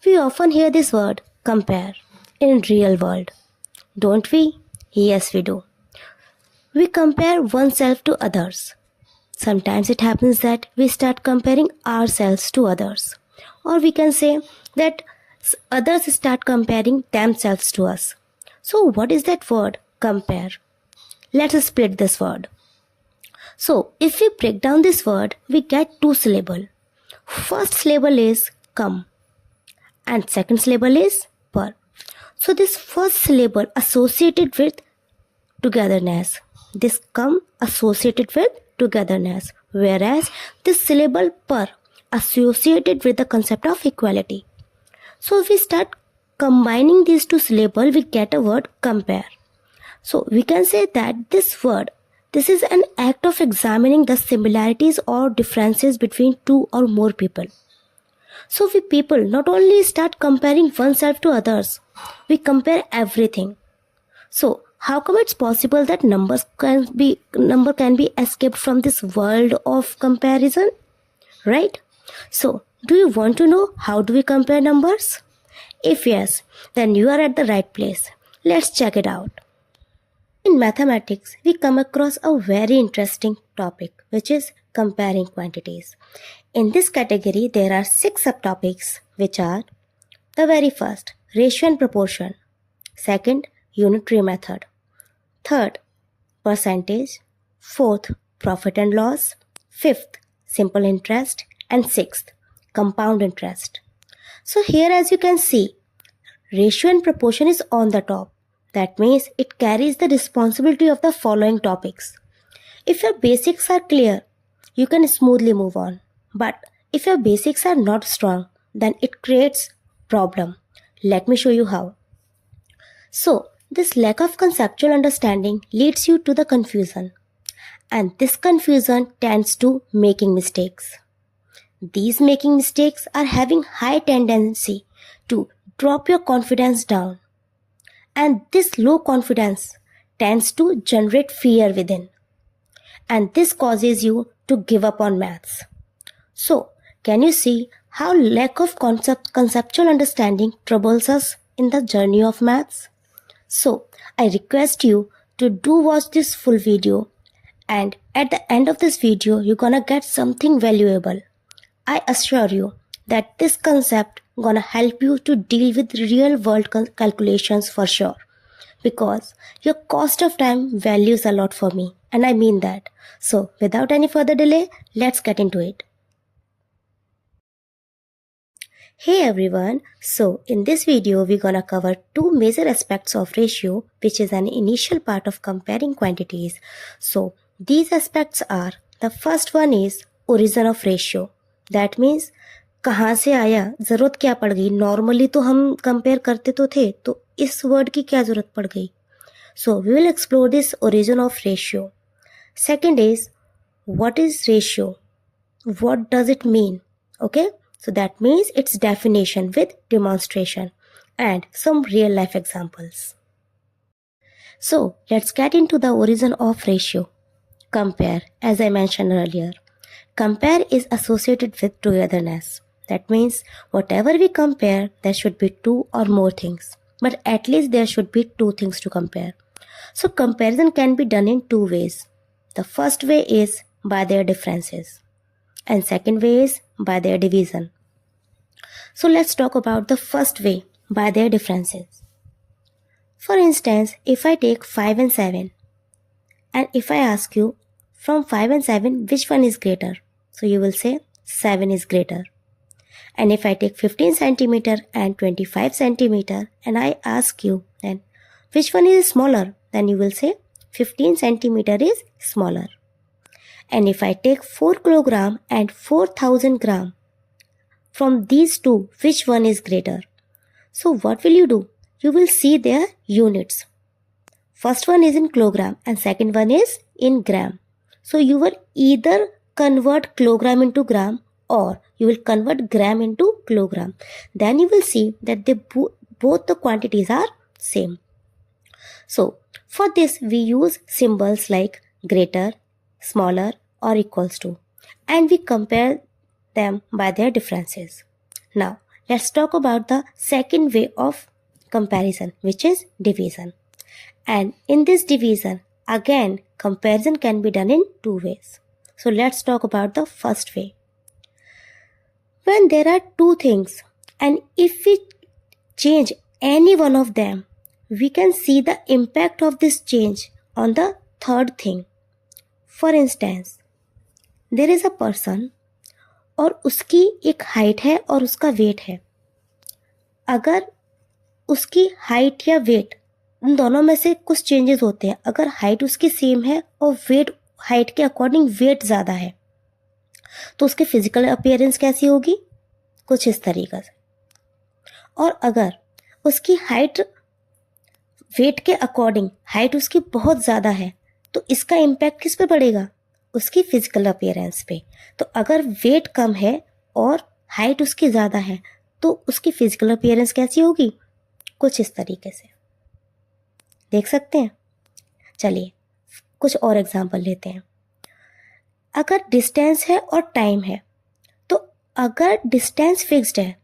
We often hear this word compare in real world, don't we? Yes, we do. We compare oneself to others. Sometimes it happens that we start comparing ourselves to others. Or we can say that others start comparing themselves to us. So what is that word compare? Let's split this word. So if we break down this word, we get two syllables. First syllable is come and second syllable is per. So this first syllable associated with togetherness. This come associated with togetherness, whereas this syllable per associated with the concept of equality. So if we start combining these two syllables, we get a word compare. So we can say that this is an act of examining the similarities or differences between two or more people. So we people not only start comparing oneself to others, we compare everything. So how come it's possible that number can be escaped from this world of comparison? Right? So do you want to know how do we compare numbers? If yes, then you are at the right place. Let's check it out. In mathematics, we come across a very interesting topic, which is comparing quantities. In this category, there are 6 subtopics, which are the very first, ratio and proportion. Second, unitary method. Third, percentage. Fourth, profit and loss. Fifth, simple interest. And sixth, compound interest. So here, as you can see, ratio and proportion is on the top. That means it carries the responsibility of the following topics. If your basics are clear, you can smoothly move on. But if your basics are not strong, then it creates problem. Let me show you how. So, this lack of conceptual understanding leads you to the confusion. And this confusion tends to making mistakes. These making mistakes are having high tendency to drop your confidence down. And this low confidence tends to generate fear within. And this causes you to give up on maths. So, can you see how lack of conceptual understanding troubles us in the journey of maths? So, I request you to do watch this full video, and at the end of this video, you're gonna get something valuable. I assure you that this concept gonna help you to deal with real world calculations for sure, because your cost of time values a lot for me, and I mean that. So without any further delay, let's get into it. Hey everyone, so in this video we're gonna cover two major aspects of ratio, which is an initial part of comparing quantities. So these aspects are, the first one is origin of ratio. That means कहाँ से आया, ज़रूरत क्या पड़ गई. Normally तो हम compare करते तो थे, तो इस वर्ड की क्या ज़रूरत पड़ गई. So we will explore this origin of ratio. Second is, what is ratio? What does it mean? Okay, so that means its definition with demonstration and some real life examples. So let's get into the origin of ratio. Compare, as I mentioned earlier. Compare is associated with togetherness. That means whatever we compare, there should be two or more things. But at least there should be two things to compare. So comparison can be done in two ways. The first way is by their differences. And second way is by their division. So let's talk about the first way, by their differences. For instance, if I take 5 and 7, and if I ask you, from 5 and 7, which one is greater? So you will say 7 is greater. And if I take 15 centimeter and 25 centimeter and I ask you then which one is smaller, then you will say 15 centimeter is smaller. And if I take 4 kilogram and 4000 gram, from these two, which one is greater? So what will you do? You will see their units. First one is in kilogram and second one is in gram. So you will either convert kilogram into gram or you will convert gram into kilogram. Then you will see that both the quantities are same. So for this we use symbols like greater, smaller or equals to, and we compare them by their differences. Now let's talk about the second way of comparison, which is division. And in this division, again, comparison can be done in two ways. So let's talk about the first way. When there are two things, and if we change any one of them, we can see the impact of this change on the third thing. For instance, there is a person और उसकी एक height है और उसका wait है. अगर उसकी height या वेट इन दोनों में से कुछ चेंजेस होते हैं, अगर हाइट उसकी सेम है और वेट हाइट के अकॉर्डिंग वेट ज़्यादा है, तो उसकी फिजिकल अपीयरेंस कैसी होगी? कुछ इस तरीके से. और अगर उसकी हाइट वेट के अकॉर्डिंग हाइट उसकी बहुत ज़्यादा है, तो इसका इम्पैक्ट किस पे पड़ेगा? उसकी फिजिकल अपीयरेंस पे. तो अगर वेट कम है और हाइट उसकी ज़्यादा है, तो उसकी फिजिकल अपीयरेंस कैसी होगी? कुछ इस तरीके से. देख सकते हैं. चलिए कुछ और एग्जांपल लेते हैं. अगर डिस्टेंस है और टाइम है, तो अगर डिस्टेंस फिक्स्ड है,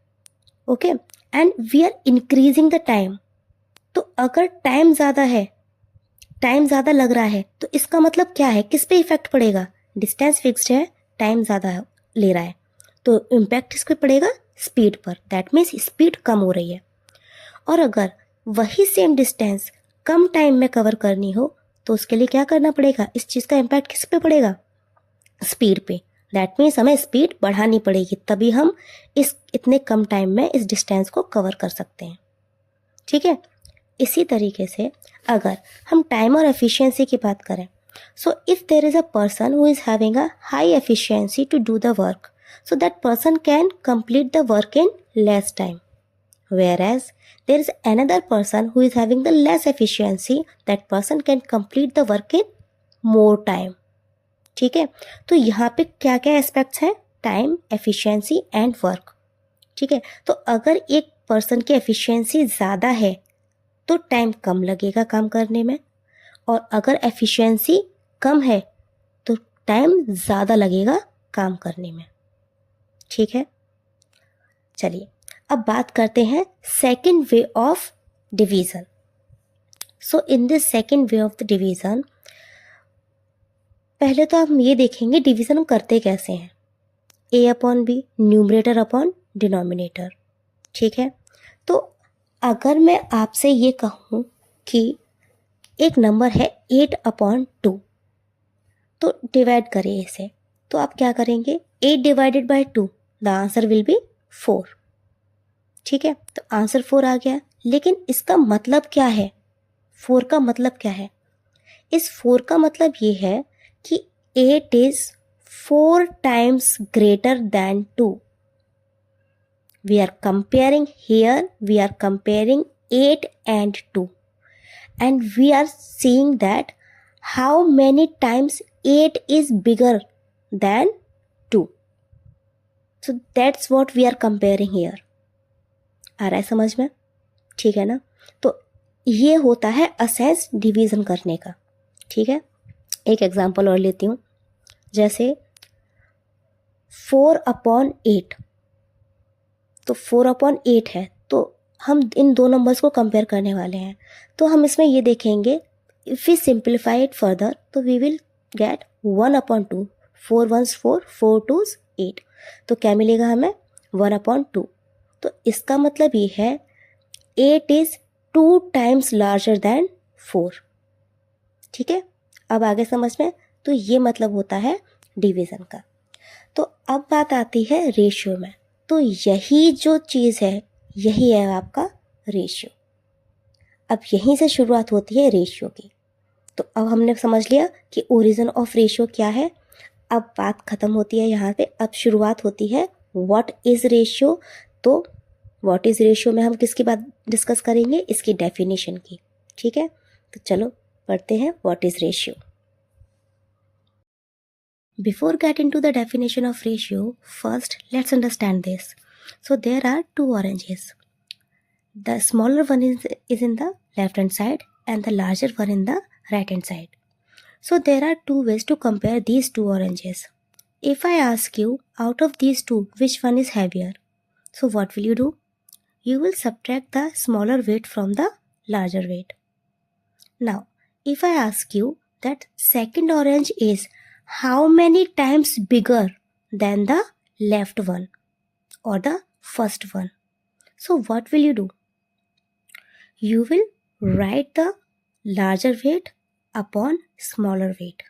okay, and we are increasing the time, तो अगर टाइम ज़्यादा है, टाइम ज़्यादा लग रहा है, तो इसका मतलब क्या है? किस पे इफेक्ट पड़ेगा? डिस्टेंस फिक्स्ड है, टाइम ज़्यादा ले रहा है, तो इम्पैक्ट किस पे पड़ेगा? स्पीड पर. दैट मीन्स स्पीड कम हो रही है. और अगर वही सेम डिस्टेंस कम टाइम में कवर करनी हो, तो उसके लिए क्या करना पड़ेगा? इस चीज़ का इम्पैक्ट किस पे पड़ेगा? स्पीड पे. दैट मीन्स हमें स्पीड बढ़ानी पड़ेगी, तभी हम इस इतने कम टाइम में इस डिस्टेंस को कवर कर सकते हैं. ठीक है. इसी तरीके से अगर हम टाइम और एफिशिएंसी की बात करें, so if there is a person who is having a high efficiency to do the work, so that person can complete the work in less time, whereas there is another person who is having the less efficiency, that person can complete the work in more time. ठीक है. तो यहाँ पे क्या क्या aspects हैं? Time, efficiency and work. ठीक है. तो अगर एक पर्सन की एफिशिएंसी ज़्यादा है, तो टाइम कम लगेगा काम करने में, और अगर एफिशिएंसी कम है, तो टाइम ज़्यादा लगेगा काम करने में. ठीक है. चलिए अब बात करते हैं second way of division. So in this second way of the division, पहले तो हम ये देखेंगे डिवीज़न हम करते कैसे हैं. A upon B, numerator upon denominator. ठीक है. तो अगर मैं आपसे ये कहूँ कि एक नंबर है 8/2, तो डिवाइड करिए इसे, तो आप क्या करेंगे? 8 divided by 2, the answer will be 4. ठीक है. तो आंसर 4 आ गया. लेकिन इसका मतलब क्या है? 4 का मतलब क्या है? इस 4 का मतलब ये है कि 8 is 4 times greater than 2. We are comparing here, we are comparing 8 and 2, and we are seeing that how many times 8 is bigger than 2. So that's what we are comparing here. आ रहा है समझ में? ठीक है ना. तो ये होता है असेस डिवीज़न करने का. ठीक है. एक एग्जांपल और लेती हूँ. जैसे 4/8, तो 4/8 है, तो हम इन दो नंबर्स को कंपेयर करने वाले हैं. तो हम इसमें ये देखेंगे, if we simplify it further, तो we will get 1/2. 4 1s 4, 4 2s 8. तो क्या मिलेगा हमें? 1/2. तो इसका मतलब ये है 8 इज 2 टाइम्स लार्जर दैन 4. ठीक है. अब आगे समझ में. तो ये मतलब होता है डिवीज़न का. तो अब बात आती है रेशियो में. तो यही जो चीज़ है, यही है आपका रेशियो. अब यहीं से शुरुआत होती है रेशियो की. तो अब हमने समझ लिया कि ओरिजिन ऑफ रेशियो क्या है. अब बात ख़त्म होती है यहाँ पे. अब शुरुआत होती है व्हाट इज़ रेशियो. तो व्हाट इज़ रेशियो में हम किसकी बात डिस्कस करेंगे? इसकी डेफिनेशन की. ठीक है. तो चलो पढ़ते हैं what is ratio. Before getting to the definition of ratio, first let's understand this. So there are two oranges. The smaller one is in the left hand side and the larger one in the right hand side. So there are two ways to compare these two oranges. If I ask you, out of these two, which one is heavier? So what will you do? You will subtract the smaller weight from the larger weight. Now, if I ask you that second orange is how many times bigger than the left one or the first one, so what will you do? You will write the larger weight upon smaller weight,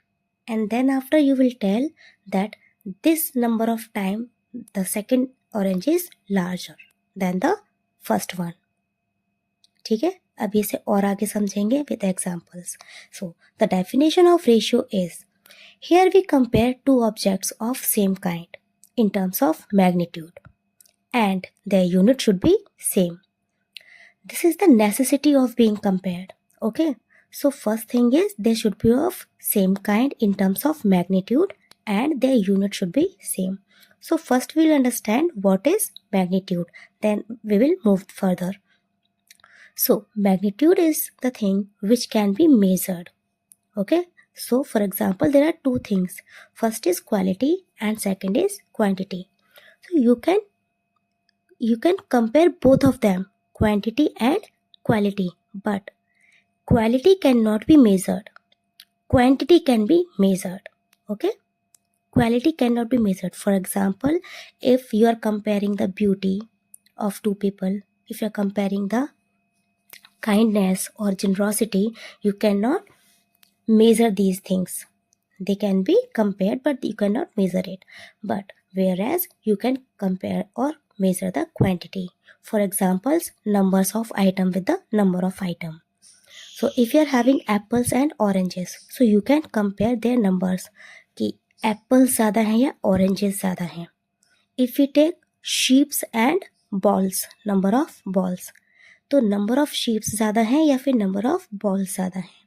and then after you will tell that this number of time the second orange is larger than the first one. ठीक है, अब इसे और आगे समझेंगे with examples. So the definition of ratio is, here we compare two objects of same kind in terms of magnitude and their unit should be same. This is the necessity of being compared. Okay, so first thing is they should be of same kind in terms of magnitude and their unit should be same. So first we'll understand what is magnitude, then we will move further. So magnitude is the thing which can be measured. Okay, so for example there are two things. First is quality and second is quantity. So you can compare both of them, quantity and quality, but quality cannot be measured. Quantity can be measured. Okay, quality cannot be measured. For example, if you are comparing the beauty of two people, if you are comparing the kindness or generosity, you cannot measure these things. They can be compared but you cannot measure it. But whereas you can compare or measure the quantity. For examples, numbers of item with the number of item. So if you are having apples and oranges, so you can compare their numbers कि apples ज़्यादा हैं या oranges ज़्यादा हैं. If we take sheeps and balls, number of balls, तो number of sheeps ज़्यादा हैं या फिर number of balls ज़्यादा हैं.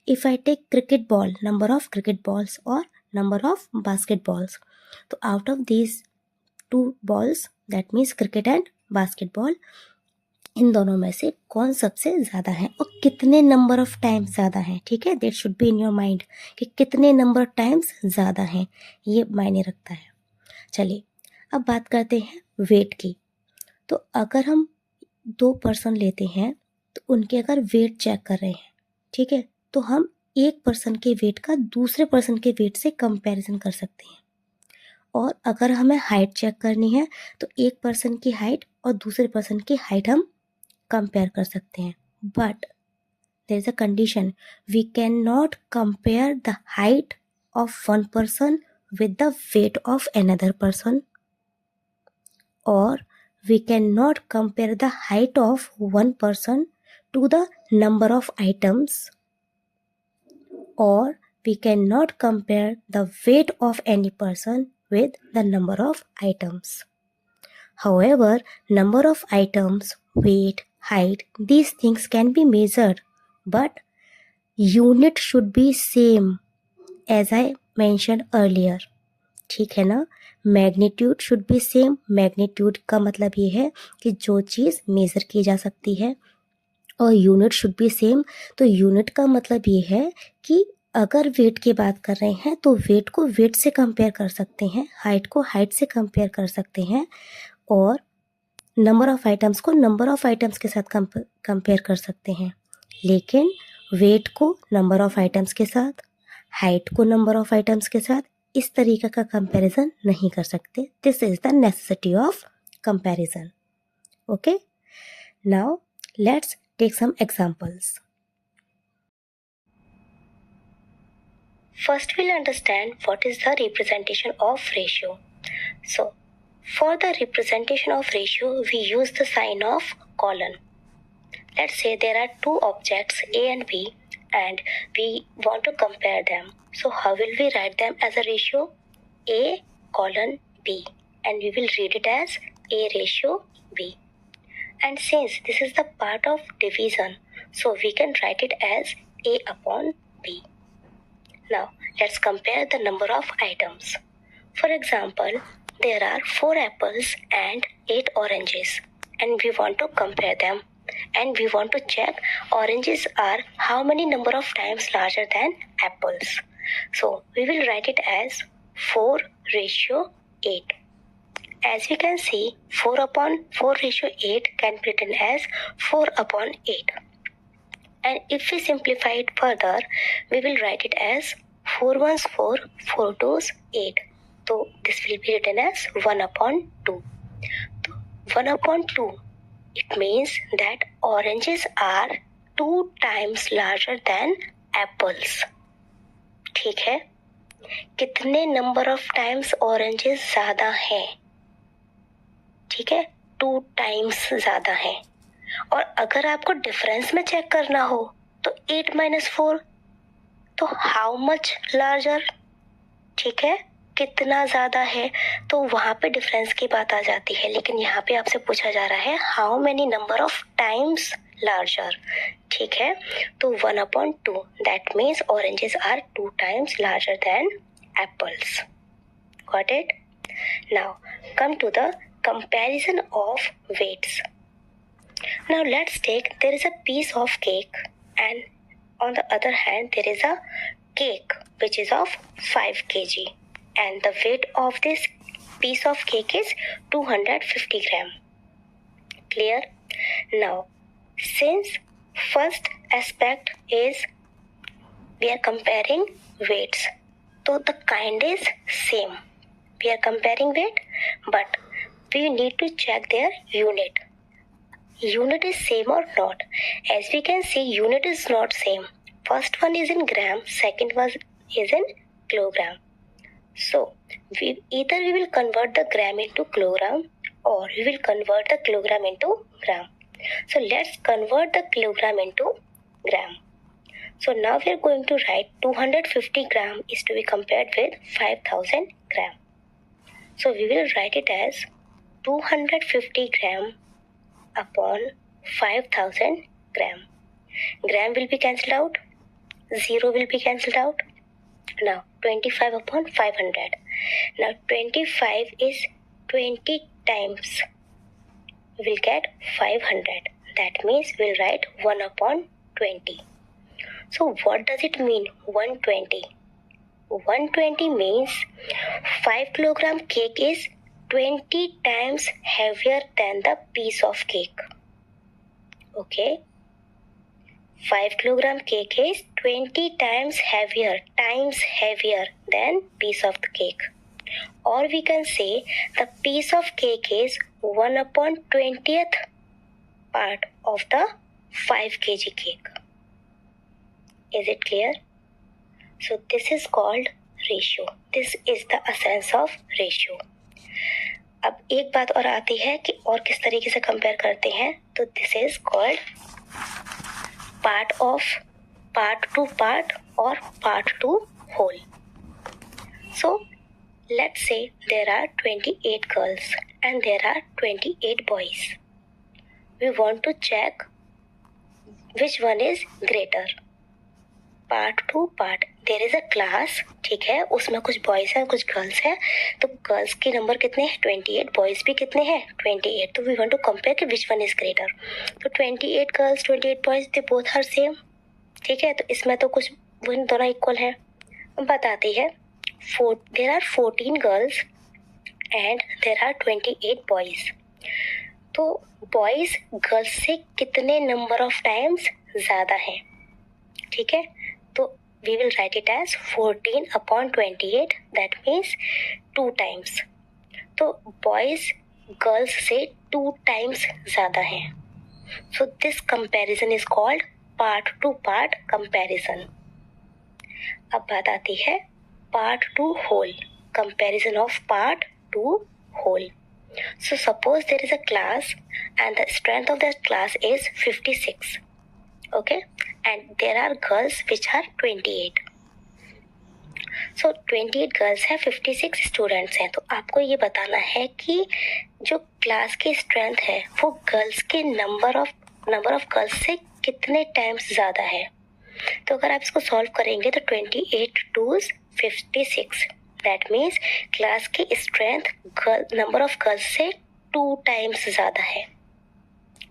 If I take cricket ball, number of cricket balls or number of basketballs, तो out of these two balls, that means cricket and basketball, इन दोनों में से कौन सबसे ज़्यादा है और कितने नंबर ऑफ टाइम्स ज़्यादा हैं. ठीक है, that should be in your mind कि कितने नंबर टाइम्स ज़्यादा हैं, ये मायने रखता है. चलिए अब बात करते हैं वेट की. तो अगर हम दो पर्सन लेते हैं तो उनके अगर वेट चेक कर रहे हैं, ठीक है, तो हम एक पर्सन के वेट का दूसरे पर्सन के वेट से कंपैरिजन कर सकते हैं. और अगर हमें हाइट चेक करनी है तो एक पर्सन की हाइट और दूसरे पर्सन की हाइट हम कंपेयर कर सकते हैं. But there is a condition, we can not compare the height of one person with the weight of another person, or we cannot compare the height of one person to the number of items, or we cannot compare the weight of any person with the number of items. However, number of items, weight, height, these things can be measured, but unit should be same as I mentioned earlier. ठीक है ना, magnitude should be same. Magnitude का मतलब ये है कि जो चीज़ measure की जा सकती है, और यूनिट शुड बी सेम. तो यूनिट का मतलब ये है कि अगर वेट की बात कर रहे हैं तो वेट को वेट से कंपेयर कर सकते हैं, हाइट को हाइट से कंपेयर कर सकते हैं, और नंबर ऑफ आइटम्स को नंबर ऑफ आइटम्स के साथ कंपेयर कर सकते हैं. लेकिन वेट को नंबर ऑफ आइटम्स के साथ, हाइट को नंबर ऑफ आइटम्स के साथ इस तरीके का कंपैरिजन नहीं कर सकते. This is the necessity of comparison. Okay, now let's take some examples. First we'll understand what is the representation of ratio. So for the representation of ratio we use the sign of colon. Let's say there are two objects A and B and we want to compare them. So how will we write them as a ratio? A colon B, and we will read it as A ratio B. And since this is the part of division, so we can write it as A upon B. Now let's compare the number of items. For example, there are 4 apples and 8 oranges, and we want to compare them. And we want to check oranges are how many number of times larger than apples. So we will write it as 4 ratio 8. As we can see, 4/4 ratio 8 can be written as 4/8. And if we simplify it further, we will write it as 4 ones 4, 4 twos 8. So this will be written as 1/2. 1/2. It means that oranges are 2 times larger than apples. ठीक है, कितने number of times oranges ज्यादा हैं? ठीक है, 2 times ज्यादा हैं. और अगर आपको डिफरेंस में चेक करना हो तो 8 - 4, तो हाउ मच लार्जर? ठीक है, कितना ज्यादा है, तो वहां पे डिफरेंस की बात आ जाती है. लेकिन यहाँ पे आपसे पूछा जा रहा है how many number of times larger. ठीक है, तो 1/2. That means oranges are 2 times larger than apples. Got it? Now come to the comparison of weights. Now let's take, there is a piece of cake and on the other hand there is a cake which is of 5 kg and the weight of this piece of cake is 250 gram. Clear? Now since first aspect is we are comparing weights, so the kind is same. We are comparing weight, but we need to check their unit. Unit is same or not? As we can see, unit is not same. First one is in gram, second one is in kilogram. So either we will convert the gram into kilogram or we will convert the kilogram into gram. So let's convert the kilogram into gram. So now we are going to write 250 gram is to be compared with 5000 gram. So we will write it as 250 gram upon 5000 gram. Gram will be cancelled out, 0 will be cancelled out. Now 25 upon 500. Now 25 is 20 times. We will get 500. That means we will write 1/20. So what does it mean 120? 120 means 5 kilogram cake is 20 times heavier than the piece of cake. Okay, 5 kilogram cake is 20 times heavier than piece of the cake. Or we can say the piece of cake is 1/20th part of the 5 kg cake. Is it clear? So this is called ratio. This is the essence of ratio. अब एक बात और आती है कि और किस तरीके से कंपेयर करते हैं. तो this is called part of part to part और part to whole. So let's say there are 28 girls and there are 28 boys. We want to check which one is greater. Part to part, there is a class. ठीक है, उसमें कुछ boys हैं कुछ girls हैं. तो girls के number कितने हैं 28, बॉयज भी कितने हैं 28. तो वी वांट टू कंपेयर कि विच वन इज ग्रेटर. तो 28 girls 28 boys they both are same. ठीक है, तो इसमें तो कुछ दोनों इक्वल है. बताती है there are 14 girls and there are 28 boys. तो बॉयज गर्ल्स से कितने नंबर ऑफ टाइम्स ज्यादा हैं? ठीक है, तो we will write it as 14/28. that means 2 times. तो boys girls से 2 times ज़्यादा हैं. So this comparison is called part to part comparison. अब बात आती है part to whole, comparison of part to whole. So suppose there is a class and the strength of that class is 56. Okay, and there are girls which are 28. So 28 girls है 56 students हैं. तो आपको ये बताना है कि जो class की स्ट्रेंथ है वो गर्ल्स के नंबर ऑफ गर्ल्स से कितने टाइम्स ज़्यादा है. तो अगर आप इसको सॉल्व करेंगे तो 28 2 56. दैट मीन्स क्लास की स्ट्रेंथ नंबर ऑफ गर्ल्स से 2 टाइम्स ज़्यादा है.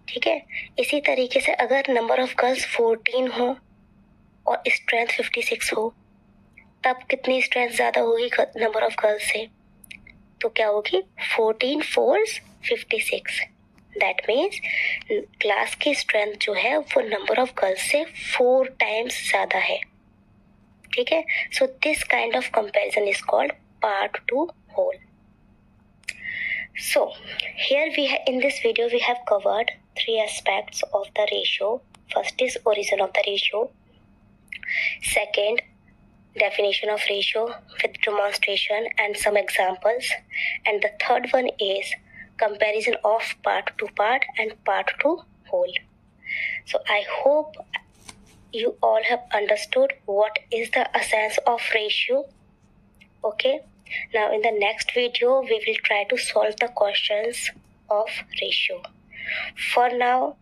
ठीक है, इसी तरीके से अगर नंबर ऑफ गर्ल्स 14 हो और स्ट्रेंथ 56 हो, तब कितनी स्ट्रेंथ ज़्यादा होगी नंबर ऑफ गर्ल्स से? तो क्या होगी 14 4s 56. दैट मीन्स क्लास की स्ट्रेंथ जो है वो नंबर ऑफ गर्ल्स से 4 times ज़्यादा है. ठीक है. So this kind of comparison is called part to whole. So here in this video we have covered 3 aspects of the ratio. First is origin of the ratio. Second, definition of ratio with demonstration and some examples. And the third one is comparison of part to part and part to whole. So I hope you all have understood what is the essence of ratio. Okay. Now in the next video we will try to solve the questions of ratio. For now,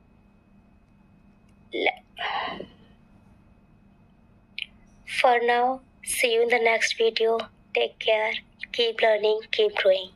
see you in the next video. Take care. Keep learning. Keep growing.